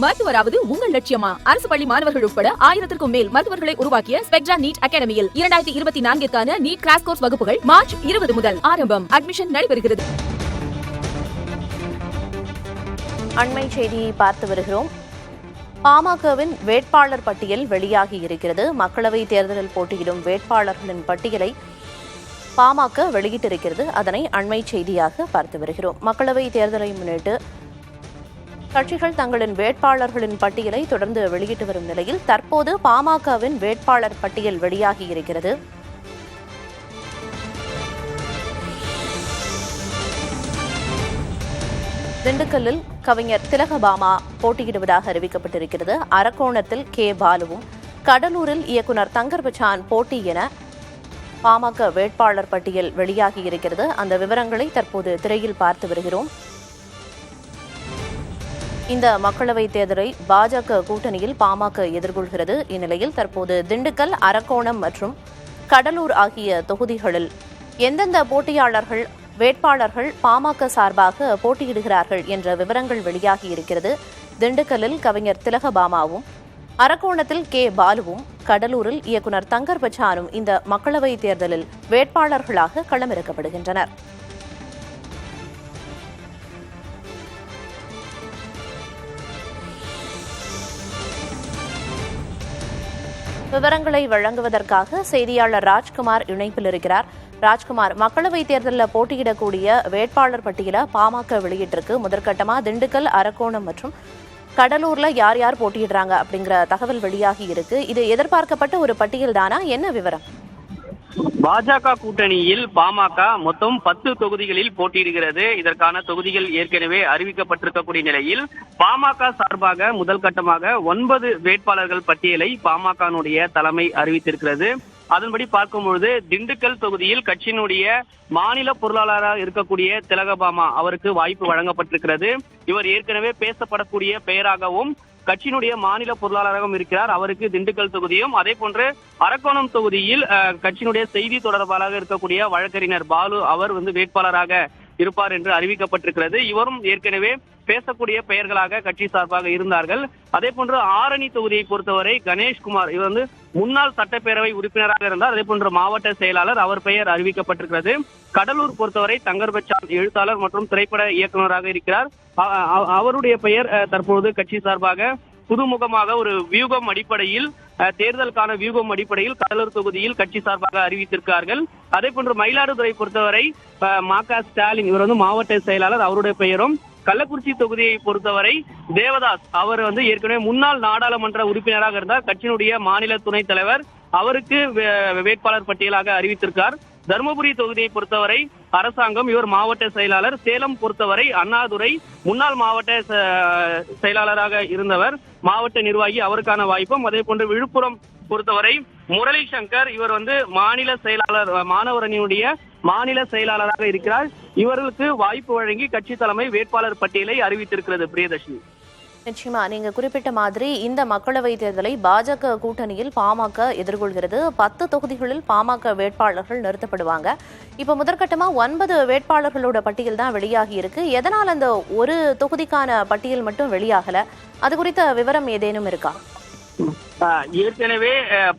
மருத்துவராவது உங்கள் லட்சியமா? அரசு பள்ளி மாணவர்கள் உட்பட 1000க்கும் மேல் மருத்துவர்களை உருவாக்கிய ஸ்பெக்ட்ரா நீட் அகாடமியில் 2024க்கான நீட் கிராஷ் கோர்ஸ் வகுப்புகள் மார்ச் 20 முதல் ஆரம்பம். அட்மிஷன் நடைபெறுகிறது. அண்மை செய்தியை பார்த்து வருகிறோம். பாமகவின் வேட்பாளர் பட்டியல் வெளியாகி இருக்கிறது. மக்களவைத் தேர்தலில் போட்டியிடும் வேட்பாளர்களின் பட்டியலை பாமக வெளியிட்டிருக்கிறது. அதனை அண்மை செய்தியாக பார்த்து வருகிறோம். மக்களவைத் தேர்தலை முன்னிட்டு கட்சிகள் தங்களின் வேட்பாளர்களின் பட்டியலை தொடர்ந்து வெளியிட்டு வரும் நிலையில் தற்போது பாமகவின் வேட்பாளர் பட்டியல் வெளியாகி இருக்கிறது. திண்டுக்கல்லில் கவிஞர் திலகபாமா போட்டியிடுவதாக அறிவிக்கப்பட்டிருக்கிறது. அரக்கோணத்தில் கே பாலுவும், கடலூரில் இயக்குநர் தங்கர் பச்சான் போட்டி என பாமக வேட்பாளர் பட்டியல் வெளியாகி இருக்கிறது. அந்த விவரங்களை தற்போது திரையில் பார்த்து வருகிறோம். இந்த மக்களவைத் தேர்தலை பாஜக கூட்டணியில் பாமக எதிர்கொள்கிறது. இந்நிலையில் தற்போது திண்டுக்கல், அரக்கோணம் மற்றும் கடலூர் ஆகிய தொகுதிகளில் எந்தெந்த போட்டியாளர்கள் வேட்பாளர்கள் பாமக சார்பாக போட்டியிடுகிறார்கள் என்ற விவரங்கள் வெளியாகி இருக்கிறது. திண்டுக்கல்லில் கவிஞர் திலகபாமாவும், அரக்கோணத்தில் கே பாலுவும், கடலூரில் இயக்குநர் தங்கர் பச்சானும் இந்த மக்களவைத் தேர்தலில் வேட்பாளர்களாக களமிறக்கப்படுகின்றனர். விவரங்களை வழங்குவதற்காக செய்தியாளர் ராஜ்குமார் இணைப்பில் இருக்கிறார். ராஜ்குமார், மக்களவைத் தேர்தலில் போட்டியிடக்கூடிய வேட்பாளர் பட்டியலை பாமக வெளியிட்டிருக்கு. முதற்கட்டமா திண்டுக்கல், அரக்கோணம் மற்றும் கடலூர்ல யார் யார் போட்டியிடுறாங்க அப்படிங்கிற தகவல் வெளியாகி இருக்கு. இது எதிர்பார்க்கப்பட்ட ஒரு பட்டியல் தானா? என்ன விவரம்? பாஜக கூட்டணியில் பாமக மொத்தம் 10 தொகுதிகளில் போட்டியிடுகிறது. இதற்கான தொகுதிகள் ஏற்கனவே அறிவிக்கப்பட்டிருக்கக்கூடிய நிலையில் பாமக சார்பாக முதல் கட்டமாக 9 வேட்பாளர்கள் பட்டியலை பாமகனுடைய தலைமை அறிவித்திருக்கிறது. அதன்படி பார்க்கும்பொழுது திண்டுக்கல் தொகுதியில் கட்சியினுடைய மாநில பொருளாளராக இருக்கக்கூடிய திலகபாமா அவருக்கு வாய்ப்பு வழங்கப்பட்டிருக்கிறது. இவர் ஏற்கனவே பேசப்படக்கூடிய பெயராகவும் கட்சியினுடைய மாநில பொருளாளராகவும் இருக்கிறார். அவருக்கு திண்டுக்கல் தொகுதியும், அதே போன்று அரக்கோணம் தொகுதியில் கட்சியினுடைய செய்தி தொடர்பாளராக இருக்கக்கூடிய வழக்கறிஞர் பாலு அவர் வேட்பாளராக இருப்பார் என்று அறிவிக்கப்பட்டிருக்கிறது. இவரும் ஏற்கனவே பேசக்கூடிய பெயர்களாக கட்சி சார்பாக இருந்தார்கள். அதே போன்று ஆரணி தொகுதியை பொறுத்தவரை கணேஷ்குமார் இவர் முன்னாள் சட்டப்பேரவை உறுப்பினராக இருந்தார். அதே போன்று மாவட்ட செயலாளர், அவர் பெயர் அறிவிக்கப்பட்டிருக்கிறது. கடலூர் பொறுத்தவரை தங்கர் பச்சான் எழுத்தாளர் மற்றும் திரைப்பட இயக்குநராக இருக்கிறார். அவருடைய பெயர் தற்போது கட்சி சார்பாக புதுமுகமாக ஒரு வியூகம் அடிப்படையில் தேர்தலுக்கான வியூகம் அடிப்படையில் கடலூர் தொகுதியில் கட்சி சார்பாக அறிவித்திருக்கிறார்கள். அதே போன்று மயிலாடுதுறை பொறுத்தவரை மா.க. ஸ்டாலின் இவர் மாவட்ட செயலாளர், அவருடைய பெயரும். கள்ளக்குறிச்சி தொகுதியை பொறுத்தவரை தேவதாஸ் அவர் ஏற்கனவே முன்னாள் நாடாளுமன்ற உறுப்பினராக இருந்தார். கட்சியினுடைய மாநில துணைத் தலைவர், அவருக்கு வேட்பாளர் பட்டியலாக அறிவித்திருக்கார். தருமபுரி தொகுதியை பொறுத்தவரை அரசாங்கம், இவர் மாவட்ட செயலாளர். சேலம் பொறுத்தவரை அண்ணாதுரை முன்னாள் மாவட்ட செயலாளராக இருந்தவர், மாவட்ட நிர்வாகி, அவருக்கான வாய்ப்பும். அதே போன்று விழுப்புரம் பொறுத்தவரை முரளி சங்கர் இவர் மாநில செயலாளர், மாணவர் அணியினுடைய மாநில செயலாளராக இருக்கிறார். இவர்களுக்கு வாய்ப்பு வழங்கி கட்சி தலைமை வேட்பாளர் பட்டியலை அறிவித்திருக்கிறது. பிரியதர்ஷினி, நிச்சயமா நீங்க குறிப்பிட்ட மாதிரி இந்த மக்களவை தேர்தலை பாஜக கூட்டணியில் பாமக எதிர்கொள்கிறது. 10 தொகுதிகளில் பாமக வேட்பாளர்கள் நிறுத்தப்படுவாங்க. இப்ப முதற்கட்டமா 9 வேட்பாளர்களோட பட்டியல் தான் வெளியாகி இருக்கு. எதனால் அந்த ஒரு தொகுதிக்கான பட்டியல் மட்டும் வெளியாகல? அது குறித்த விவரம் ஏதேனும் இருக்கா? ஏற்கனவே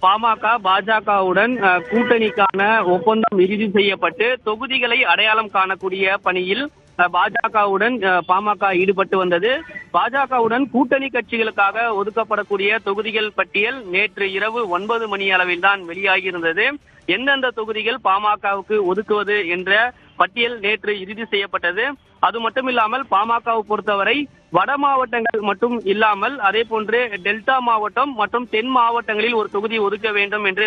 பாமக பாஜகவுடன் கூட்டணிக்கான ஒப்பந்தம் இறுதி செய்யப்பட்டு தொகுதிகளை அடையாளம் காணக்கூடிய பணியில் பாஜகவுடன் பாமக ஈடுபட்டு வந்தது. பாஜகவுடன் கூட்டணி கட்சிகளுக்காக ஒதுக்கப்படக்கூடிய தொகுதிகள் பட்டியல் நேற்று இரவு 9 மணி அளவில் தான் வெளியாகி இருந்தது. எந்தெந்த தொகுதிகள் பாமகவுக்கு ஒதுக்குவது என்ற பட்டியல் நேற்று இறுதி செய்யப்பட்டது. அது மட்டும் இல்லாமல் பாமகவை பொறுத்தவரை வட மாவட்டங்கள் மட்டும் இல்லாமல் அதே போன்று டெல்டா மாவட்டம் மற்றும் தென் மாவட்டங்களில் ஒரு தொகுதி ஒதுக்க வேண்டும் என்று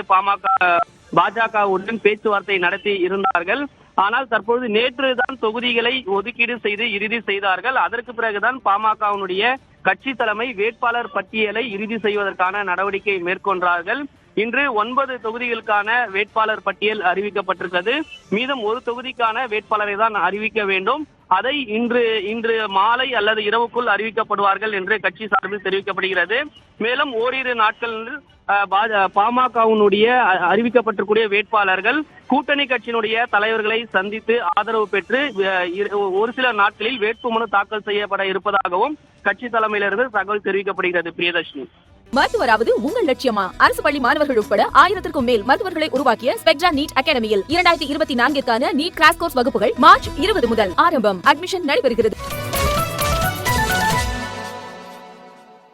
பாஜகவுடன் பேச்சுவார்த்தை நடத்தி இருந்தார்கள். ஆனால் தற்போது நேற்று தான் தொகுதிகளை ஒதுக்கீடு செய்து இறுதி செய்தார்கள். அதற்கு பிறகுதான் பாமகவினுடைய கட்சி தலைமை வேட்பாளர் பட்டியலை இறுதி செய்வதற்கான நடவடிக்கை மேற்கொண்டார்கள். இன்று 9 தொகுதிகளுக்கான வேட்பாளர் பட்டியல் அறிவிக்கப்பட்டிருக்கிறது. மீதம் ஒரு தொகுதிக்கான வேட்பாளரை தான் அறிவிக்க வேண்டும். அதை இன்று மாலை அல்லது இரவுக்குள் அறிவிக்கப்படுவார்கள் என்று கட்சி சார்பில் தெரிவிக்கப்படுகிறது. மேலும் ஓரிரு நாட்கள் பாமகவினுடைய அறிவிக்கப்பட்டிருக்கூடிய வேட்பாளர்கள் கூட்டணி கட்சியினுடைய தலைவர்களை சந்தித்து ஆதரவு பெற்று ஒரு சில நாட்களில் வேட்புமனு தாக்கல் செய்யப்பட இருப்பதாகவும் கட்சி தலைமையிலிருந்து தகவல் தெரிவிக்கப்படுகிறது. பிரியதர்ஷினி, மருத்துவராவது உங்கள் லட்சியமா? அரசு பள்ளி மாணவர்கள் உட்பட 1000க்கும் மேல் மருத்துவர்களை உருவாக்கிய ஸ்பெக்ட்ரா நீட் அகாடமியில் 2024க்கான நீட் கிராஷ் கோர்ஸ் வகுப்புகள் மார்ச் 20 முதல் ஆரம்பம். அட்மிஷன் நடைபெறுகிறது.